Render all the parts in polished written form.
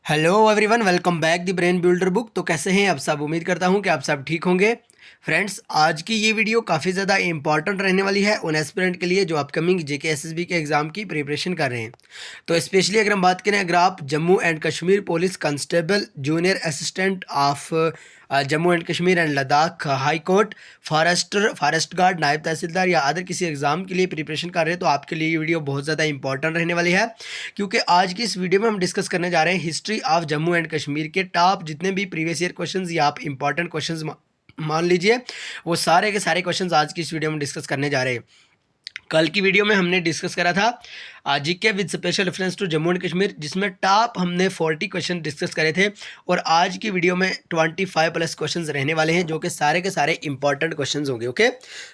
Hello everyone, welcome back the brain builder book. तो कैसे हैं आप सब? उम्मीद करता हूं कि आप सब ठीक होंगे। फ्रेंड्स, आज की ये वीडियो काफ़ी ज़्यादा इंपॉर्टेंट रहने वाली है उन एस्पिरेंट के लिए जो अपकमिंग जेके एसएसबी के एग्ज़ाम की प्रिपरेशन कर रहे हैं। तो स्पेशली अगर हम बात करें, अगर आप Jammu and Kashmir police constable junior assistant of Jammu and Kashmir and Ladakh high court forest guard, नायब तहसीलदार या अदर किसी एग्ज़ाम के लिए प्रिपरेशन कर रहे हैं तो आपके लिए ये वीडियो बहुत ज़्यादा इंपॉर्टेंट रहने वाली है। क्योंकि आज की इस वीडियो में हम डिस्कस करने जा रहे हैं history of Jammu and Kashmir के टॉप जितने भी प्रीवियस ईयर क्वेश्चंस या आप इंपॉर्टेंट क्वेश्चंस मान लीजिए, वो सारे के सारे क्वेश्चंस आज की इस वीडियो में डिस्कस करने जा रहे हैं। कल की वीडियो में हमने डिस्कस करा था GK with special reference to Jammu and Kashmir, जिसमें टॉप हमने 40 क्वेश्चन डिस्कस करे थे। और आज की वीडियो में 25 प्लस क्वेश्चंस रहने वाले हैं जो कि सारे के सारे इंपॉर्टेंट क्वेश्चंस होंगे। ओके,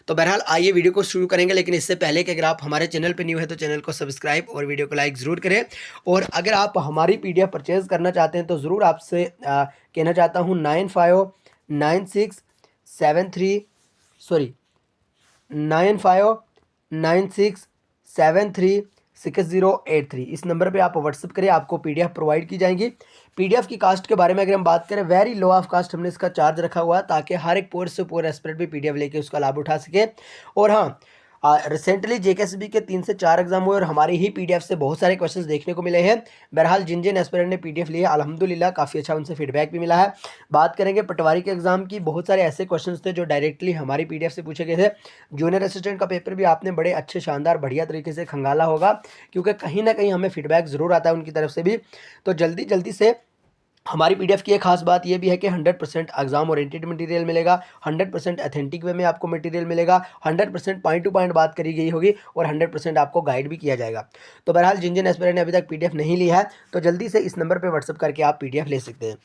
तो बहरहाल आइए वीडियो को शुरू करेंगे, लेकिन इससे पहले कि अगर आप हमारे चैनल पर न्यू है तो चैनल को सब्सक्राइब और वीडियो को लाइक ज़रूर करें। और अगर आप हमारी PDF परचेज़ करना चाहते हैं तो ज़रूर आपसे कहना चाहता हूँ 9596736083 इस नंबर पे आप व्हाट्सअप करें, आपको PDF प्रोवाइड की जाएंगी। PDF की कास्ट के बारे में अगर हम बात करें, वेरी लो ऑफ कास्ट हमने इसका चार्ज रखा हुआ है ताकि हर एक पोस्ट से पूरा एस्पिरेंट भी PDF लेके उसका लाभ उठा सके। और हाँ, रिसेंटली जेकेएसबी के 3 से 4 एग्जाम हुए और हमारी ही PDF से बहुत सारे क्वेश्चंस देखने को मिले हैं। बहरहाल जिन जिन एस्पिरेंट ने PDF लिए अल्हम्दुलिल्लाह काफ़ी अच्छा उनसे फीडबैक भी मिला है। बात करेंगे पटवारी के एग्जाम की, बहुत सारे ऐसे क्वेश्चंस थे जो डायरेक्टली हमारी PDF से पूछे गए थे। जूनियर असिस्टेंट का पेपर भी आपने बड़े अच्छे शानदार बढ़िया तरीके से खंगाला होगा, क्योंकि कहीं ना कहीं हमें फीडबैक ज़रूर आता है उनकी तरफ से भी। तो जल्दी जल्दी से हमारी PDF की एक खास बात यह भी है कि 100% एग्जाम ओरिएंटेड मटेरियल मिलेगा, 100% अथेंटिक वे में आपको मटेरियल मिलेगा, 100% पॉइंट टू पॉइंट बात करी गई होगी और 100% आपको गाइड भी किया जाएगा। तो बहरहाल जिन जिन एस्पिरेंट ने अभी तक PDF नहीं लिया है तो जल्दी से इस नंबर पर व्हाट्सअप करके आप PDF ले सकते हैं।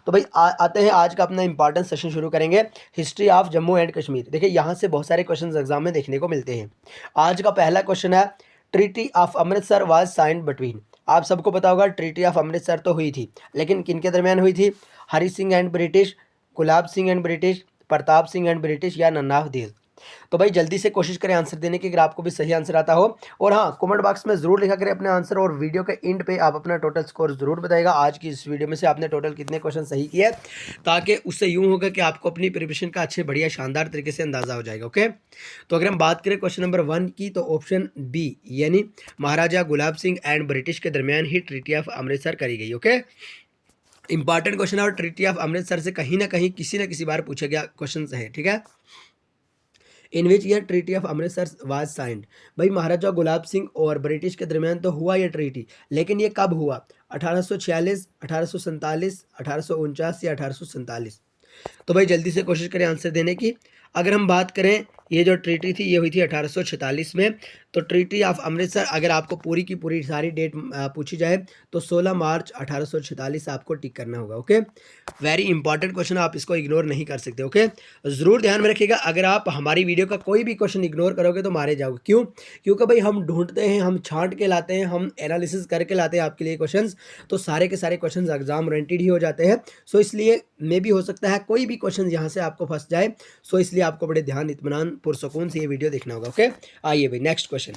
तो भाई आते हैं आज का अपना इंपॉर्टेंट सेशन शुरू करेंगे, history of Jammu and Kashmir. देखिए, यहाँ से बहुत सारे क्वेश्चन एग्जाम में देखने को मिलते हैं। आज का पहला क्वेश्चन है, treaty of Amritsar was signed between. आप सबको पता होगा ट्रीटी ऑफ अमृतसर तो हुई थी, लेकिन किन के दरमियान हुई थी? Hari Singh and British, Gulab Singh and British, Pratap Singh and British या नन्ना ऑफ दीज। तो भाई जल्दी से कोशिश करें आंसर देने की, अगर आपको भी सही आंसर आता हो। और हाँ, कमेंट बॉक्स में ज़रूर लिखा करें अपने आंसर, और वीडियो के एंड पे आप अपना टोटल स्कोर ज़रूर बताएगा आज की इस वीडियो में से आपने टोटल कितने क्वेश्चन सही किए, ताकि उससे यूँ होगा कि आपको अपनी प्रिपरेशन का अच्छे बढ़िया शानदार तरीके से अंदाज़ा हो जाएगा। ओके, तो अगर हम बात करें क्वेश्चन नंबर 1 की, तो ऑप्शन बी यानी महाराजा गुलाब सिंह एंड ब्रिटिश के दरमियान ही ट्रीटी ऑफ अमृतसर करी गई। ओके, इंपॉर्टेंट क्वेश्चन है और ट्रीटी ऑफ अमृतसर से कहीं ना कहीं किसी न किसी बार पूछा गया क्वेश्चन है। ठीक है, in which year treaty of Amritsar was signed. भाई महाराजा गुलाब सिंह और ब्रिटिश के दरमियान तो हुआ ये ट्रीटी, लेकिन ये कब हुआ? 1846, 1847, 1849 या 1847? तो भाई जल्दी से कोशिश करें आंसर देने की। अगर हम बात करें, ये जो ट्रीटी थी ये हुई थी 1846 में। तो ट्रीटी ऑफ अमृतसर अगर आपको पूरी की पूरी सारी डेट पूछी जाए तो 16 मार्च 1846 आपको टिक करना होगा। ओके, वेरी इंपॉर्टेंट क्वेश्चन, आप इसको इग्नोर नहीं कर सकते। ओके, ज़रूर ध्यान में रखिएगा, अगर आप हमारी वीडियो का कोई भी क्वेश्चन इग्नोर करोगे तो मारे जाओगे। क्यों? क्योंकि भाई हम ढूंढते हैं, हम छांट के लाते हैं, हम एनालिसिस करके लाते हैं आपके लिए क्वेश्चंस, तो सारे के सारे क्वेश्चंस एग्जाम ओरिएंटेड ही हो जाते हैं। सो इसलिए मे भी हो सकता है कोई भी क्वेश्चन यहाँ से आपको फंस जाए, सो इसलिए आपको बड़े ध्यान इत्मीनान पुरसकून से ये वीडियो देखना होगा। ओके, आइए भाई नेक्स्ट क्वेश्चन है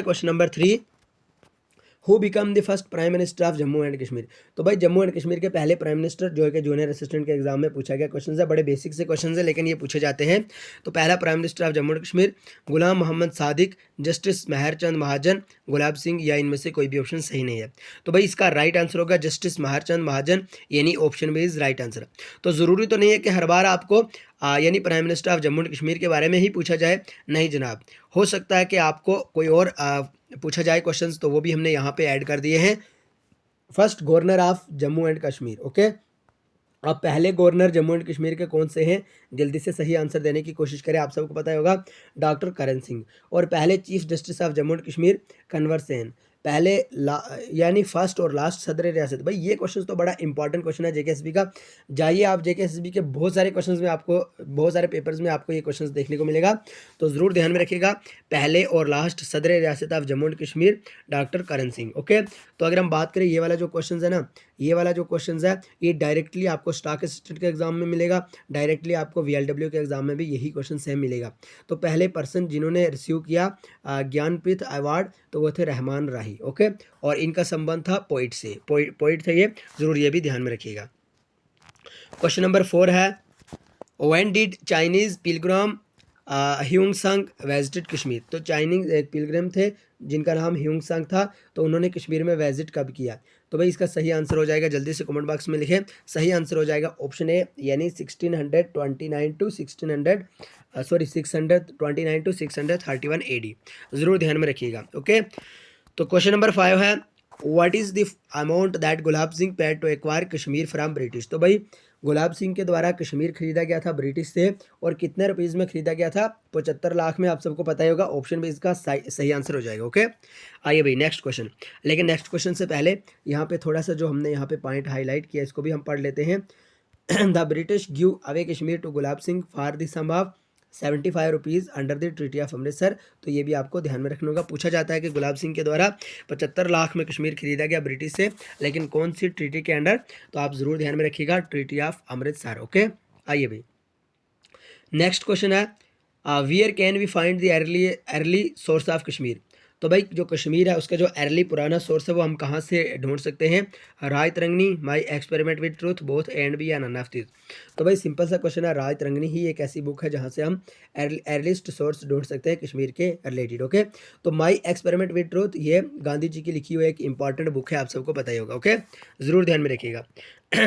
question number 3, who become the first prime minister of Jammu and Kashmir. तो भाई जम्मू एंड कश्मीर के पहले प्राइम मिनिस्टर, जो है कि जूनियर असिस्टेंट के एग्जाम में पूछा गया क्वेश्चन है, बड़े बेसिक से क्वेश्चन है लेकिन ये पूछे जाते हैं। तो पहला prime minister of Jammu and Kashmir Ghulam Mohammad Sadiq, justice Mehrchand Mahajan, Gulab Singh, या इनमें से कोई भी ऑप्शन सही नहीं है। तो भाई इसका राइट आंसर होगा जस्टिस मेहरचंद महाजन, यानी option B is right answer. तो ज़रूरी तो नहीं है कि हर बार आपको यानी prime minister of Jammu and Kashmir के बारे में ही पूछा जाए, नहीं जनाब, हो सकता है कि आपको कोई और पूछा जाए क्वेश्चंस, तो वो भी हमने यहाँ पे ऐड कर दिए हैं। First governor of Jammu and Kashmir. Okay, अब पहले गवर्नर जम्मू एंड कश्मीर के कौन से हैं? जल्दी से सही आंसर देने की कोशिश करें, आप सबको पता होगा डॉक्टर करण सिंह। और पहले chief justice of Jammu and Kashmir Kanwar Sen. पहले यानी फर्स्ट और लास्ट सदर रियासत। भाई ये क्वेश्चन तो बड़ा इंपॉर्टेंट क्वेश्चन है जेकेएसबी का। जाइए आप जेकेएसबी के बहुत सारे क्वेश्चंस में आपको, बहुत सारे पेपर्स में आपको ये क्वेश्चंस देखने को मिलेगा, तो ज़रूर ध्यान में रखिएगा। पहले और लास्ट सदर रियासत of Jammu and Kashmir doctor Karan Singh. Okay, तो अगर हम बात करें ये वाला जो क्वेश्चन है ना, ये वाला जो क्वेश्चन है ये डायरेक्टली आपको स्टॉक असिस्टेंट के एग्जाम में मिलेगा, डायरेक्टली आपको VLW के एग्जाम में भी यही क्वेश्चन सेम मिलेगा। तो पहले पर्सन जिन्होंने रिसीव किया ज्ञानपीठ अवार्ड तो वो थे रहमान राही। ओके, और इनका संबंध था पोइट से, पोइट थे ये, जरूर ये भी ध्यान में रखिएगा। क्वेश्चन नंबर 4 है when did Chinese pilgrim Hiuen Tsang visited Kashmir. तो चाइनीज एक पिलग्रिम थे जिनका नाम ह्यूंगसंग था, तो उन्होंने कश्मीर में विजिट कब किया। तो भाई इसका सही आंसर हो जाएगा, जल्दी से कमेंट बॉक्स में लिखें। सही आंसर हो जाएगा ऑप्शन ए, यानी 1629 टू 629 AD। ज़रूर ध्यान में रखिएगा। ओके, तो क्वेश्चन नंबर 5 है what is the amount that Gulab Singh paid to acquire Kashmir from British. तो भाई गुलाब सिंह के द्वारा कश्मीर खरीदा गया था ब्रिटिश से, और कितने रुपीज़ में खरीदा गया था, 75 लाख में। आप सबको पता ही होगा, ऑप्शन भी इसका सही आंसर हो जाएगा। ओके, आइए भाई नेक्स्ट क्वेश्चन। लेकिन नेक्स्ट क्वेश्चन से पहले यहाँ पे थोड़ा सा जो हमने यहाँ पे पॉइंट हाईलाइट किया इसको भी हम पढ़ लेते हैं। The British give away Kashmir to Gulab Singh for the sum of 75 rupees under the treaty of Amritsar. तो ये भी आपको ध्यान में रखना होगा। पूछा जाता है कि गुलाब सिंह के द्वारा 75 लाख में कश्मीर खरीदा गया ब्रिटिश से, लेकिन कौन सी ट्रीटी के अंडर, तो आप ज़रूर ध्यान में रखिएगा, ट्रीटी ऑफ अमृतसर। ओके, आइए भाई नेक्स्ट क्वेश्चन है where can we find the early source of Kashmir. तो भाई जो कश्मीर है उसका जो अर्ली पुराना सोर्स है वो हम कहाँ से ढूंढ सकते हैं। Rajatarangini, my experiment with truth, both and B या नन ऑफ दिस। तो भाई सिंपल सा क्वेश्चन है, राय तरंगनी ही एक ऐसी बुक है जहाँ से हम अर्लीस्ट सोर्स ढूंढ सकते हैं कश्मीर के रिलेटेड। ओके, तो माई एक्सपेरिमेंट विद ट्रूथ ये गांधी जी की लिखी हुई एक इंपॉर्टेंट बुक है, आप सबको पता ही होगा। ओके, ज़रूर ध्यान में रखिएगा।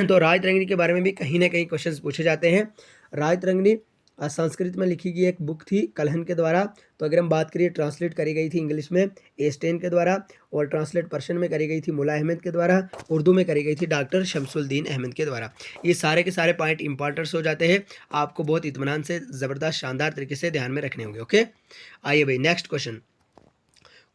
तो राय तरंगनी के बारे में भी कहीं ना कहीं क्वेश्चन पूछे जाते हैं। राय तरंगनी संस्कृत में लिखी गई एक बुक थी कलहन के द्वारा। तो अगर हम बात करिए ट्रांसलेट करी गई थी इंग्लिश में एस्टेन के द्वारा, और ट्रांसलेट पर्शियन में करी गई थी मुला अहमद के द्वारा, उर्दू में करी गई थी डॉक्टर शमसुद्दीन अहमद के द्वारा। ये सारे के सारे पॉइंट इंपॉर्टेंट्स हो जाते हैं, आपको बहुत इत्मीनान से ज़बरदस्त शानदार तरीके से ध्यान में रखने होंगे। ओके, आइए भाई next question.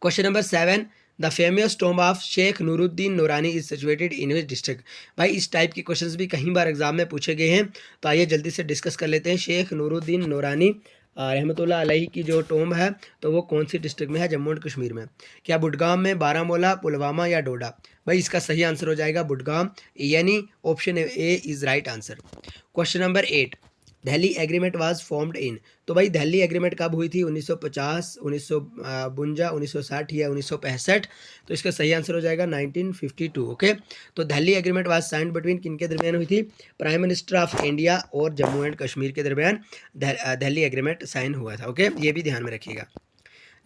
Question number 7 the famous tomb of Sheikh Nooruddin Noorani is situated in which district. भाई इस टाइप के क्वेश्चंस भी कहीं बार एग्जाम में पूछे गए हैं, तो आइए जल्दी से डिस्कस कर लेते हैं। शेख नूरुद्दीन नूरानी रहमतुल्लाह अलैहि की जो टॉम्ब है तो वो कौन सी डिस्ट्रिक्ट में है, जम्मू एंड कश्मीर में। क्या बुडगाम में, बारामूला, पुलवामा या डोडा। भाई इसका सही आंसर हो जाएगा बुडगाम, यानी option A is right answer. Question number 8 Delhi agreement was formed in. तो भाई दिल्ली एग्रीमेंट कब हुई थी, 1950, 1952, 1960 या 1965। तो इसका सही आंसर हो जाएगा 1952। ओके, तो Delhi agreement was signed between किन के दरमियान हुई थी, प्राइम मिनिस्टर ऑफ इंडिया और जम्मू एंड कश्मीर के दरमियान दिल्ली एग्रीमेंट साइन हुआ था। ओके, ये भी ध्यान में रखिएगा।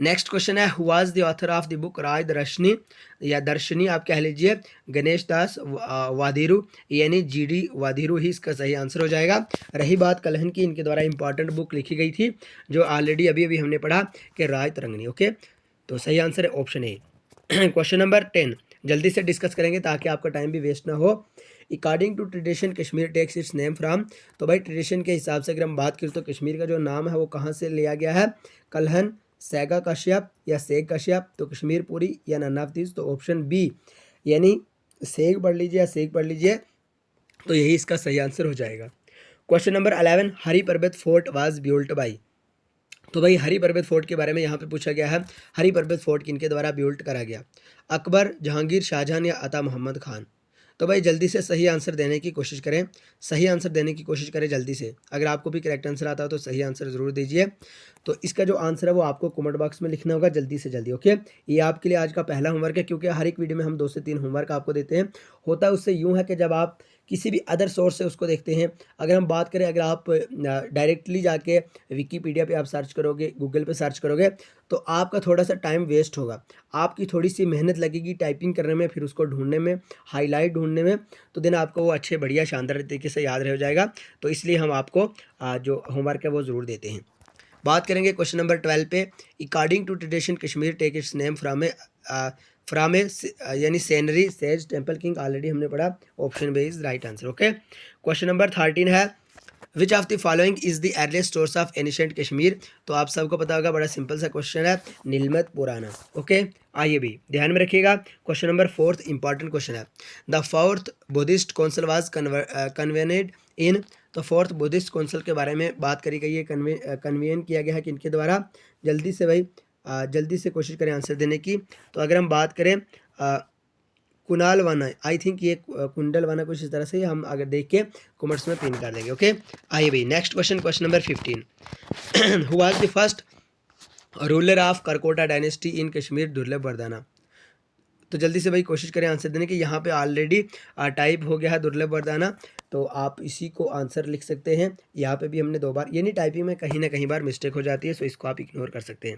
नेक्स्ट क्वेश्चन है who was the author of the book Rajdarshani या दर्शनी आप कह लीजिए, गणेश दास वाधिरू, यानी GD वाधिरू ही इसका सही आंसर हो जाएगा। रही बात कलहन की, इनके द्वारा इंपॉर्टेंट बुक लिखी गई थी जो ऑलरेडी अभी अभी हमने पढ़ा कि राय तरंगनी। ओके, तो सही आंसर है ऑप्शन ए। क्वेश्चन नंबर 10 जल्दी से डिस्कस करेंगे ताकि आपका टाइम भी वेस्ट ना हो। According to tradition Kashmir takes its name from. तो भाई ट्रेडिशन के हिसाब से अगर हम बात करें तो कश्मीर का जो नाम है वो कहाँ से लिया गया है, कलहन, सैगा कश्यप या सेग कश्यप। तो कश्मीर पूरी या नन ऑफ दिस, तो ऑप्शन बी यानी सेग पढ़ लीजिए या सेग पढ़ लीजिए, तो यही इसका सही आंसर हो जाएगा। क्वेश्चन नंबर 11 हरी पर्वत फोर्ट वाज बिल्ट बाई। तो भाई हरी पर्वत फोर्ट के बारे में यहाँ पे पूछा गया है, हरी पर्वत फोर्ट किनके द्वारा बिल्ट करा गया, अकबर, जहांगीर, शाहजहां या अता मोहम्मद खान। तो भाई जल्दी से सही आंसर देने की कोशिश करें, सही आंसर देने की कोशिश करें जल्दी से। अगर आपको भी करेक्ट आंसर आता हो तो सही आंसर ज़रूर दीजिए। तो इसका जो आंसर है वो आपको कमेंट बॉक्स में लिखना होगा जल्दी से जल्दी। ओके, ये आपके लिए आज का पहला होमवर्क है, क्योंकि हर एक वीडियो में हम 2 से 3 होमवर्क आपको देते हैं। होता है उससे यूँ है कि जब आप किसी भी अदर सोर्स से उसको देखते हैं, अगर हम बात करें, अगर आप डायरेक्टली जाके विकीपीडिया पे आप सर्च करोगे, गूगल पे सर्च करोगे, तो आपका थोड़ा सा टाइम वेस्ट होगा, आपकी थोड़ी सी मेहनत लगेगी टाइपिंग करने में, फिर उसको ढूंढने में, हाईलाइट ढूंढने में, तो दिन आपको वो अच्छे बढ़िया शानदार तरीके से याद रह जाएगा। तो इसलिए हम आपको जो होमवर्क है वो ज़रूर देते हैं। बात करेंगे क्वेश्चन नंबर 12 पे। According to tradition Kashmir take its name from a यानी scenery sage temple king, already हमने पढ़ा, option B is right answer. Okay, question number 13 है which of the following is the earliest source of ancient Kashmir. तो आप सबको पता होगा, बड़ा सिंपल सा क्वेश्चन है, नीलमत पुराना। ओके, आइए भी ध्यान में रखिएगा। क्वेश्चन नंबर 4 इंपॉर्टेंट क्वेश्चन है, the fourth Buddhist council was convened in. तो फोर्थ बुद्धिस्ट काउंसिल के बारे में बात करी गई है, कन्वेन किया गया है किनके द्वारा। जल्दी से भाई जल्दी से कोशिश करें आंसर देने की। तो अगर हम बात करें कुणाल वाना, आई थिंक ये कुंडल वाना कुछ इस तरह से, हम अगर देख के कमेंट्स में पिन कर देंगे। ओके, आइए भाई next question, question number 15। Who was the first ruler of Karkota dynasty in Kashmir? दुर्लभ वरदाना। तो जल्दी से भाई कोशिश करें आंसर देने की। यहाँ पे ऑलरेडी टाइप हो गया है दुर्लभ वरदाना, तो आप इसी को आंसर लिख सकते हैं। यहाँ पे भी हमने 2 बार, यानी टाइपिंग में कहीं ना कहीं बार मिस्टेक हो जाती है, सो इसको आप इग्नोर कर सकते हैं।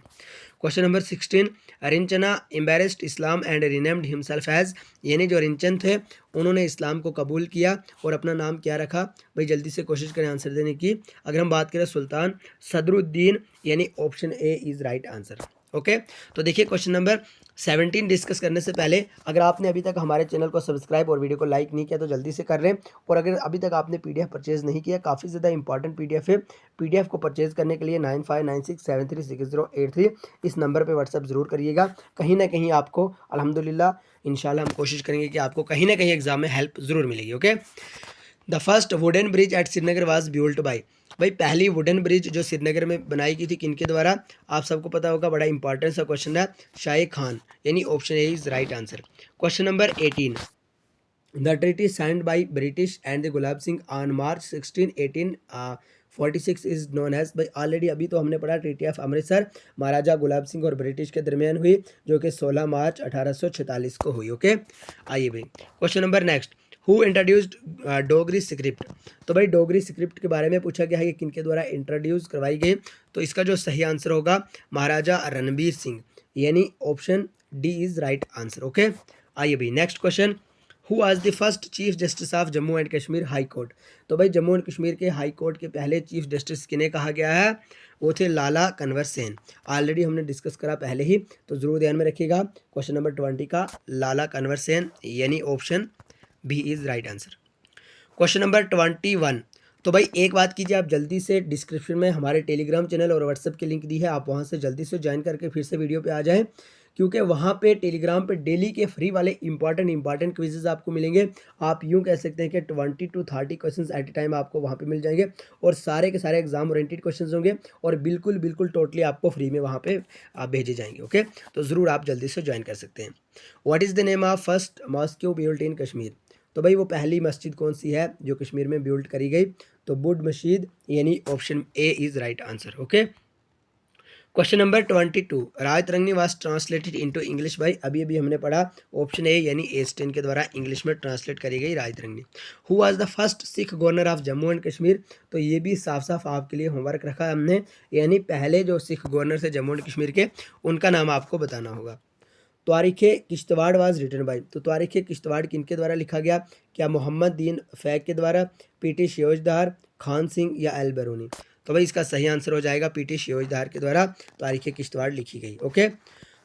Question number 16, Rinchana embraced Islam and renamed himself as, यानी जो रिंचन थे उन्होंने इस्लाम को कबूल किया और अपना नाम क्या रखा? भाई जल्दी से कोशिश करें आंसर देने की। अगर हम बात करें सुल्तान सदरुद्दीन, यानी option A is right answer. Okay, तो देखिए क्वेश्चन नंबर 17 डिस्कस करने से पहले अगर आपने अभी तक हमारे चैनल को सब्सक्राइब और वीडियो को लाइक नहीं किया तो जल्दी से कर लें। और अगर अभी तक आपने पीडीएफ परचेज़ नहीं किया, काफ़ी ज़्यादा इंपॉर्टेंट पीडीएफ है। पीडीएफ को परचेज़ करने के लिए 9596736083 इस नंबर पे व्हाट्सअप ज़रूर करिएगा। कहीं ना कहीं आपको अल्हम्दुलिल्लाह इंशाल्लाह हम कोशिश करेंगे कि आपको कहीं ना कहीं एग्जाम में हेल्प ज़रूर मिलेगी। Okay, the first wooden bridge at Srinagar was built by, भाई पहली वुडन ब्रिज जो श्रीनगर में बनाई गई थी किनके द्वारा? आप सबको पता होगा, बड़ा इंपॉर्टेंट सा क्वेश्चन है, शाह खान, यानी option A is right answer. Question number 18, the treaty signed by British and the Gulab Singh on March 16, 1846 is known as, भाई ऑलरेडी अभी तो हमने पढ़ा ट्रीटी ऑफ अमृतसर महाराजा गुलाब सिंह और ब्रिटिश के दरमियान हुई, जो कि 16 मार्च 1846 को हुई। ओके, आइए भाई question number next, who introduced Dogri script? तो भाई डोगरी स्क्रिप्ट के बारे में पूछा गया है कि किनके द्वारा इंट्रोड्यूस करवाई गई, तो इसका जो सही आंसर होगा महाराजा रणबीर सिंह, यानी option D is right answer. Okay, आइए भाई next question, who was the first chief justice of Jammu and Kashmir high court? तो भाई जम्मू एंड कश्मीर के हाई कोर्ट के पहले चीफ जस्टिस किन्हें कहा गया है? वो थे लाला कन्वर सेन। ऑलरेडी हमने डिस्कस करा पहले ही, तो ज़रूर ध्यान में रखिएगा। क्वेश्चन नंबर 20 का लाला कन्वर सेन, यानी option B is right answer. Question number 21, तो भाई एक बात कीजिए, आप जल्दी से डिस्क्रिप्शन में हमारे टेलीग्राम चैनल और व्हाट्सएप की लिंक दी है, आप वहां से जल्दी से ज्वाइन करके फिर से वीडियो पे आ जाएं, क्योंकि वहां पे टेलीग्राम पे डेली के फ्री वाले इंपॉर्टेंट क्विजेज आपको मिलेंगे। आप यूं कह सकते हैं कि 20 to 30 questions eight A time आपको वहां पे मिल जाएंगे, और सारे के सारे एग्जाम ओरिएंटेड क्वेश्चंस होंगे, और बिल्कुल टोटली आपको फ्री में वहाँ पे आप भेजे जाएंगे। ओके, तो ज़रूर आप जल्दी से ज्वाइन कर सकते हैं। What is the name of first mosque built in Kashmir? तो भाई वो पहली मस्जिद कौन सी है जो कश्मीर में बिल्ड करी गई? तो बुड मस्जिद, यानी option A is right answer. Okay, question number 22, Raj Tarangini was translated into English, भाई अभी अभी हमने पढ़ा ऑप्शन ए यानी एस्टेन के द्वारा इंग्लिश में ट्रांसलेट करी गई Rajatarangini. Who was the first Sikh governor of Jammu and Kashmir? तो ये भी साफ साफ आपके लिए होमवर्क रखा है हमने, यानी पहले जो सिख गवर्नर थे जम्मू एंड कश्मीर के, उनका नाम आपको बताना होगा। तारीख़ किश्तवाड़ वाज रिटन बाय, तो तारीख़ किश्तवाड़ किनके द्वारा लिखा गया? क्या मोहम्मद दीन फैक के द्वारा, पीटी शियोजदार, खान सिंह या एल बैरूनी? तो भाई इसका सही आंसर हो जाएगा पीटी शियोजदार के द्वारा तारीख़ किश्तवाड़ लिखी गई। ओके,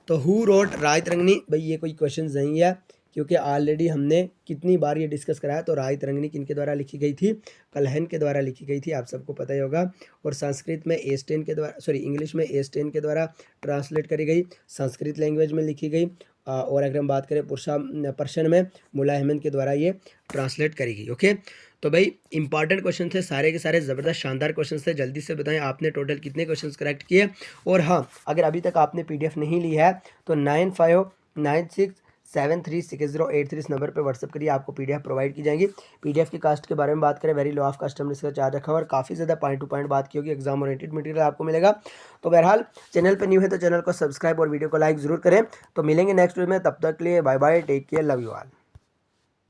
तो हु रोट राय तरंगिणी? भाई ये कोई क्वेश्चन नहीं है, क्योंकि ऑलरेडी हमने कितनी बार ये डिस्कस कराया। तो राय तरंगिणी किनके द्वारा लिखी गई थी? कलहन के द्वारा लिखी गई थी, आप सबको पता ही होगा। और संस्कृत में एस्टेन के द्वारा, सॉरी इंग्लिश में एस्टेन के द्वारा ट्रांसलेट करी गई, संस्कृत लैंग्वेज में लिखी गई। और अगर हम बात करें पर्शियन में मुला अहमद के द्वारा ये ट्रांसलेट करी गई। ओके, तो भाई इंपॉर्टेंट क्वेश्चन थे, सारे के सारे ज़बरदस्त शानदार क्वेश्चन थे। जल्दी से बताएं आपने टोटल कितने क्वेश्चंस करेक्ट किए। और हाँ, अगर अभी तक आपने पीडीएफ नहीं ली है तो 9596736083 इस नंबर पे व्हाट्सअप करिए, आपको पीडीएफ प्रोवाइड की जाएंगी। पीडीएफ की कास्ट के बारे में बात करें, वेरी लो ऑफ कास्ट हमने इसका चार्ज रखा हुआ, और काफ़ी ज़्यादा पॉइंट टू पॉइंट बात की होगी, एग्जाम ओरिएंटेड मटेरियल आपको मिलेगा। तो बहरहाल चैनल पे न्यू है तो चैनल को सब्सक्राइब और वीडियो को लाइक ज़रूर करें। तो मिलेंगे नेक्स्ट वीडियो में, तब तक के लिए bye bye, take care, love you all.